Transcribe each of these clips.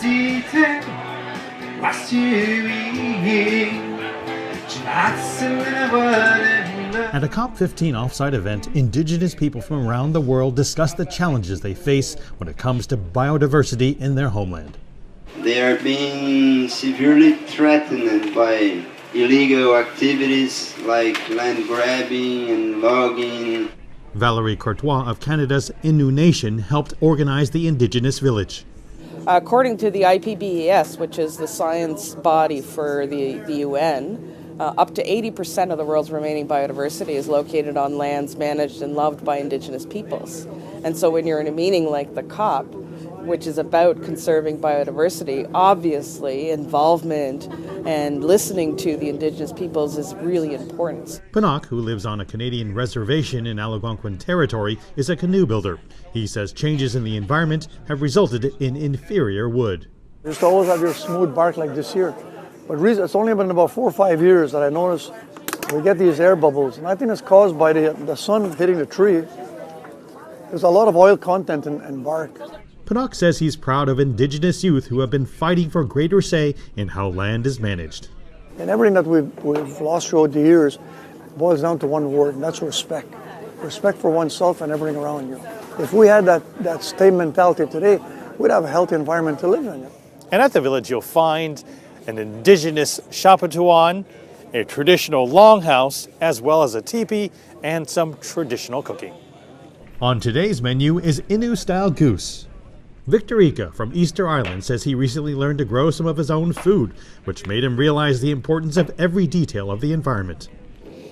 At a COP15 offsite event, Indigenous people from around the world discuss the challenges they face when it comes to biodiversity in their homeland. They are being severely threatened by illegal activities like land grabbing and logging. Valerie Courtois of Canada's Innu Nation helped organize the Indigenous village. According to the IPBES, which is the science body for the UN, up to 80% of the world's remaining biodiversity is located on lands managed and loved by Indigenous peoples. And so when you're in a meeting like the COP, which is about conserving biodiversity, obviously involvement and listening to the Indigenous peoples is really important. Pinnock, who lives on a Canadian reservation in Algonquin territory, is a canoe builder. He says changes in the environment have resulted in inferior wood. You used to always have your smooth bark like this here. But it's only been about 4 or 5 years that I noticed we get these air bubbles. And I think it's caused by the sun hitting the tree. There's a lot of oil content in bark. Pinnock says he's proud of Indigenous youth who have been fighting for greater say in how land is managed. And everything that we've lost throughout the years boils down to one word, and that's respect. Respect for oneself and everything around you. If we had that same mentality today, we'd have a healthy environment to live in. And at the village you'll find an Indigenous shapatuan, a traditional longhouse, as well as a teepee and some traditional cooking. On today's menu is Innu-style goose. Victor Ika from Easter Island says he recently learned to grow some of his own food, which made him realize the importance of every detail of the environment.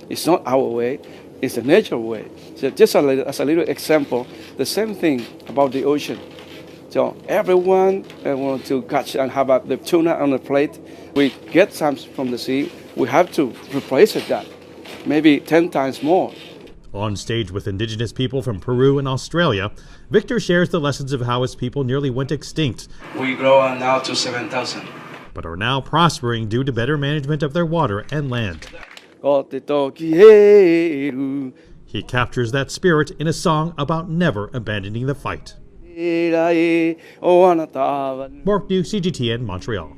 It's not our way, it's a natural way. So just as a little example, the same thing about the ocean. So everyone wants to catch and have the tuna on the plate. We get some from the sea, we have to replace that, maybe 10 times more. On stage with Indigenous people from Peru and Australia, Victor shares the lessons of how his people nearly went extinct. We grow now to 7,000. But are now prospering due to better management of their water and land. He captures that spirit in a song about never abandoning the fight. Mark New, CGTN, Montreal.